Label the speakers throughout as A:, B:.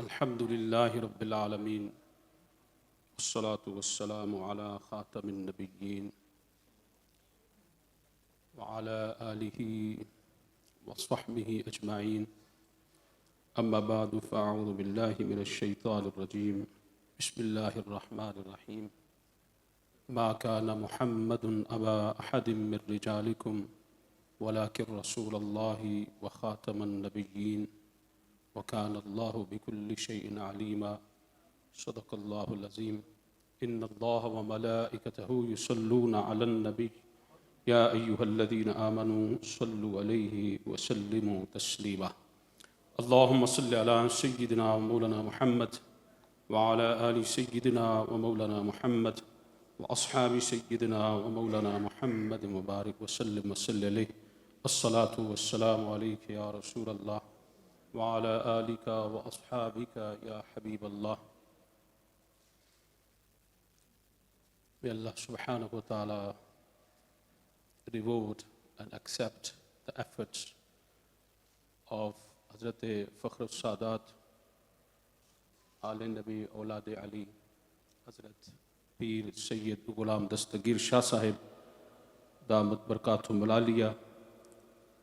A: अल्हम्दुलिल्लाहि रब्बिल आलमीन वस्सलातु वस्सलामु अला खातमिन नबिय्यीन व अला आलिहि व स्वहबिहि अजमाइन अम्मा बादु फ़अऊज़ु बिल्लाहि मिनश शैतानिर रजीम बिस्मिल्लाहिर रहमानिर रहीम मा काना मुहम्मदुन अबा अहदिम मिर रिजालिकुम वलाकिन रसूलल्लाहि व खातमन नबिय्यीन वकान अल्लाहु बिकुल्लि शैइन अलीमा सदक़ल्लाहुल अज़ीम इन्नल्लाह व मलाइकतहु युसल्लूना अलन नबी या अय्युहल्लज़ीना आमनू सल्लु अलैहि व सल्लिमू तस्लीमा अल्लाहुम्मा सल्लि अला सय्यिदिना व मौलाना मुहम्मद व अला आलि सय्यिदिना व मौलाना मुहम्मद व अस्हाबि सय्यिदिना व मौलाना मुहम्मद मुबारक व सल्लिम व सल्लि अलैहि अस्सलातु वस्सलामु अलैका या रसूलल्लाह व अला आलिका व अस्हाबिका या Habibullah. May Allah subhanahu wa ta'ala reward and accept the efforts of Hazrat Fakhr al-Sadat, Ali Nabi Aulad Ali, Hazrat Pir Sayyid Ghulam Dastagir Shah Sahib, Damat Barakatum Malaliya,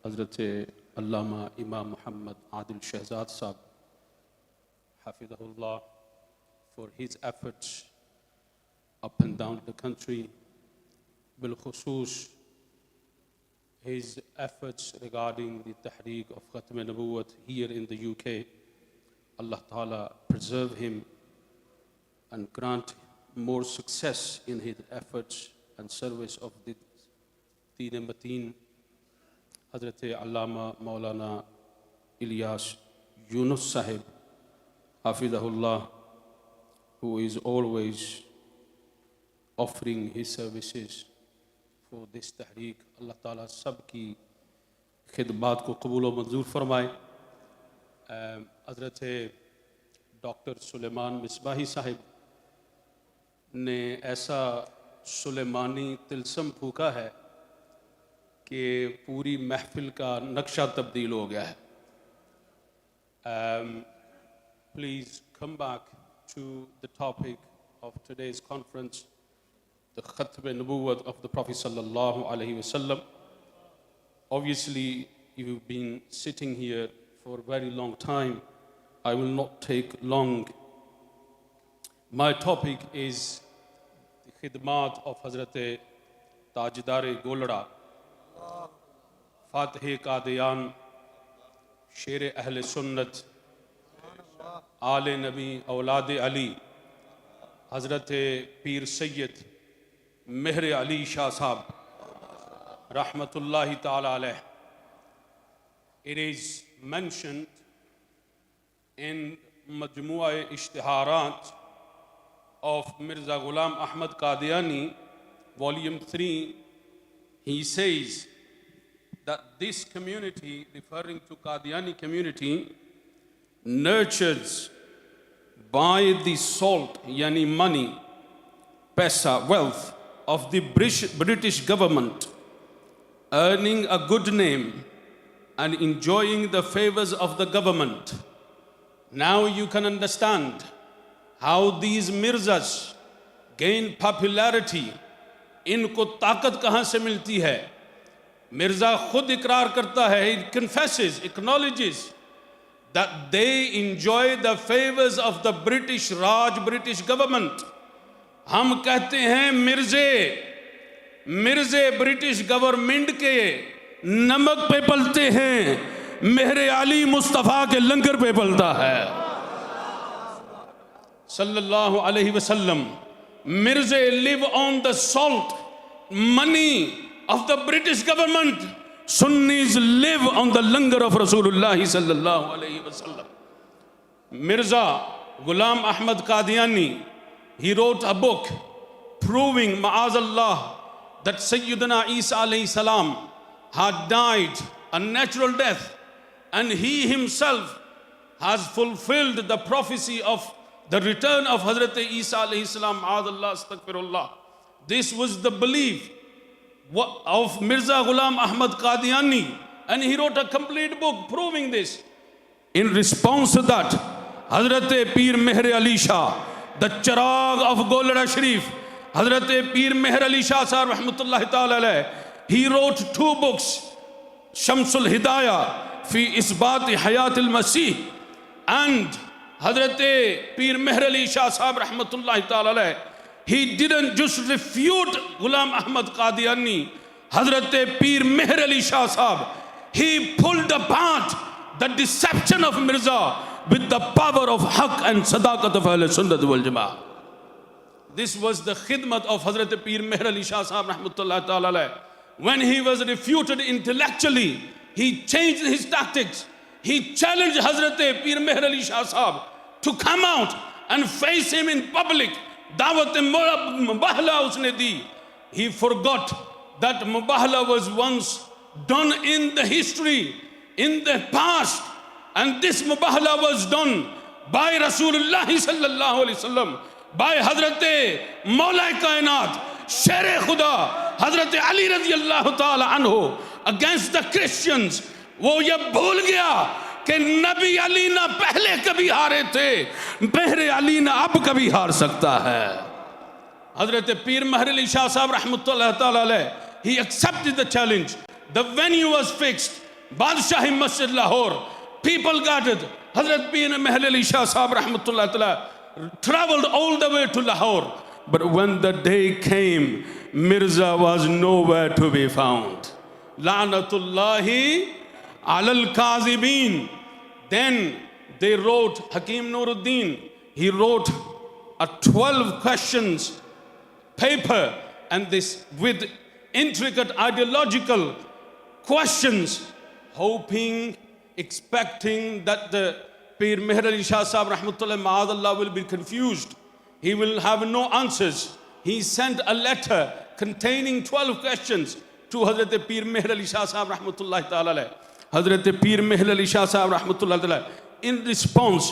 A: Hazrat Allama Imam Muhammad Adil Shahzad Sahib, Hafidahullah, for his efforts up and down the country, bil khusus his efforts regarding the tahreek of Khatm Nabuwat here in the UK. Allah Ta'ala preserve him and grant more success in his efforts and service of the Deen Mateen. Hazrat Allama Maulana Ilyas Yunus Sahib, Hafidahullah, who is always offering his services for this tahreek. Allah Ta'ala sab ki khidmat ko qabul wa manzoor farmaye. Hazrat Dr. Sulaiman Misbahi Sahib ने ऐसा सुलेमानी तिलसम फूका है कि पूरी महफिल का नक्शा तब्दील हो गया है. Please come back to the topic of today's conference, the Khatm Nabuwat of the Prophet sallallahu alaihi wasallam. Obviously, you've been sitting here for a very long time. I will not take long. My topic is the khidmat of Hazrat Tajdar Golda, Fatih Qadian, Sher Ahl Sunnat, Aale Nabi Aulad Ali, Hazrat Pir Sayyid Meher Ali Shah Sahab, Rahmatullahi Ta'ala alayh. It is mentioned in Majmu'a Ishtiharat of Mirza Ghulam Ahmad Qadiani, volume 3. He says that this community, referring to Qadiani community, nurtures by the salt, yani money, paisa, wealth of the British government, earning a good name and enjoying the favors of the government. Now you can understand how these Mirzas gain popularity. इनको ताकत कहाँ से मिलती है? मिर्जा खुद इकरार करता है, he confesses, acknowledges that they enjoy the favors of the British Raj, British government. हम कहते हैं मिर्जे ब्रिटिश गवर्नमेंट के नमक पे पलते हैं, मेहरे अली मुस्तफ़ा के लंगर पे पलता है सल्लल्लाहु अलैहि वसल्लम. Mirze live on the salt money of the British government. Sunnis live on the langar of Rasulullah sallallahu alaihi wasallam. Mirza Ghulam Ahmad Qadiani, he wrote a book proving, ma'azallah, that Sayyidina Isa alayhi salam had died a natural death, and he himself has fulfilled the prophecy of the return of Hazrat Isa alayhi salam, ma'azallah, astaghfirullah. This was the belief of Mirza Ghulam Ahmad Qadiani, and he wrote a complete book proving this. In response to that, Hazrat Pir Mehr Ali Shah, the Chirag of Golra Sharif, Hazrat Pir Mehr Ali Shah साहब रहमतुल्लाह ताला अलैह, he wrote 2 books, Shamsul Hidaya fee इस्बात हयातिल Masih, and हजरत पीर मेहर अली शाह साहब रहमतुल्लाह ताला अलैह, he didn't just refute Ghulam Ahmad Qadiani, हजरत पीर मेहर अली शाह साहब, he pulled apart the deception of Mirza with the power of haqq and sadaqat of Ahl Sunnat wal Jama'ah. This was the khidmat of Hazrat Pir Meher Ali Shah Sahab rahmatullah ta'ala alayh. When he was refuted intellectually, he changed his tactics. He challenged Hazrat Pir Meher Ali Shah Sahab to come out and face him in public. Dawat Mubahla usne di. He forgot that Mubahla was once done in the history, in the past, and this Mubahla was done by Rasulullah sallallahu alaihi wasallam, by Hazrat Maulai Kainat, Sher Khuda, Hazrat Ali radiyallahu ta'ala anhu, against the Christians. वो ये भूल गया कि नबी अली ना पहले कभी हारे थे, मेहर अली ना अब कभी हार सकता है. Hazrat Pir Meher Ali Shah Sahab rahmatullah ta'ala alayh, he accepted the challenge. The venue was fixed, Badshah Masjid Lahore. People gathered. Hazrat Pir Meher Ali Shah Sahab rahmatullah ta'ala traveled all the way to Lahore. But when the day came, Mirza was nowhere to be found. La'natullahi alal kazibin. Then they wrote, Hakim Nuruddin, he wrote a 12 questions paper, and this with intricate ideological questions, hoping, expecting that the Pir Meher Ali Shah Sahab rahmatullah ma'adallah will be confused. He will have no answers. He sent a letter containing 12 questions to Hazrat Pir Meher Ali Shah Sahab rahmatullah ta'ala alayh. Hazrat Pir Meher Ali Shah Sahab rahmatullah ta'ala in response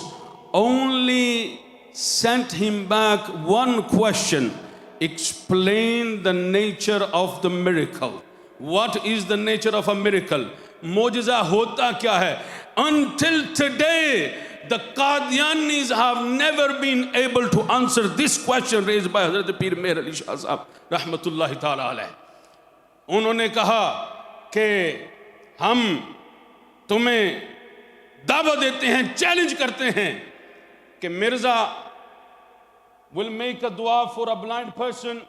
A: only sent him back one question: explain the nature of the miracle. What is the nature of a miracle? Mojiza hota kya hai? Until today, the Qadianis have never been able to answer this question raised by Hazrat Pir Meher Ali Shah Sahab rahmatullahi ta'ala alayh. उन्होंने कहा कि हम तुम्हें दावा देते हैं, challenge करते हैं कि Mirza will make a dua for a blind person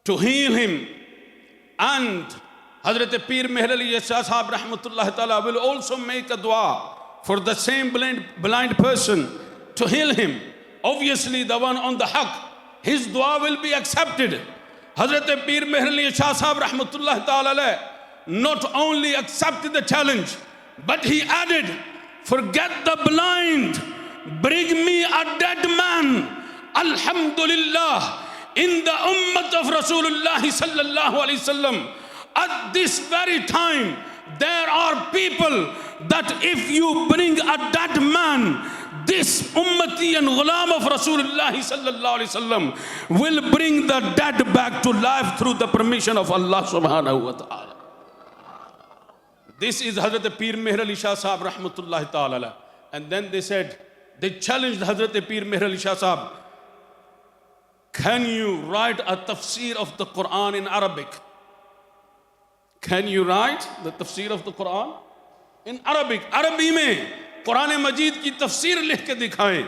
A: to heal him, and Hazrat Pir Meher Ali Shah Sahab rahmatullah ta'ala will also make a dua for the same blind person to heal him. Obviously the one on the haqq, his dua will be accepted. Hazrat Pir Meher Ali Shah Sahab rahmatullah ta'ala alayh not only accepted the challenge, but he added, forget the blind, bring me a dead man. Alhamdulillah, in the ummah of Rasulullah sallallahu alaihi wasallam, at this very time, there are people that if you bring a dead man, this ummati and ghulam of Rasulullah sallallahu alaihi wasallam will bring the dead back to life through the permission of Allah subhanahu wa ta'ala. This is Hazrat Pir Meher Ali Shah Sahab rahmatullahi ta'ala. And then they said, they challenged Hazrat Pir Meher Ali Shah Sahab, can you write a tafsir of the Quran in Arabic? Can you write the tafsir of the Quran in Arabic? Arabi mein Quran Majid ki tafsir likh ke dikhaye.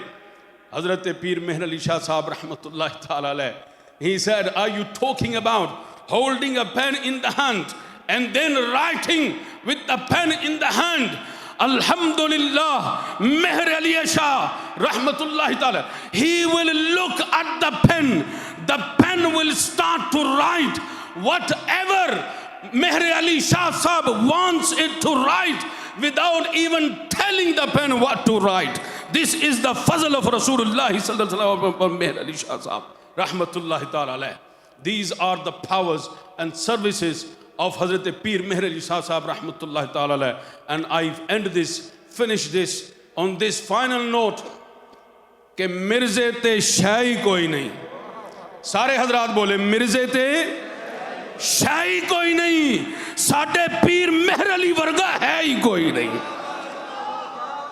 A: Hazrat Pir Meher Ali Shah Sahab rahmatullahi ta'ala alayh, he said, are you talking about holding a pen in the hand and then writing with the pen in the hand? Alhamdulillah, Meher Ali Shah rahmatullahi ta'ala, he will look at the pen will start to write whatever Meher Ali Shah Sahab wants it to write without even telling the pen what to write. This is the fazl of Rasulullah sallallahu alaihi wasallam, Meher Ali Shah Sahab rahmatullahi ta'ala alayh. These are the powers and services of Hazrat Pir Meher Ali Shah Sahab rahmatullahi ta'ala alayh. And I finish this on this final note कि मिर्जे ते शाही कोई नहीं. सारे हजरात बोले मिर्जे ते शाही कोई नहीं, साडे पीर मेहर अली वर्गा है ही कोई नहीं.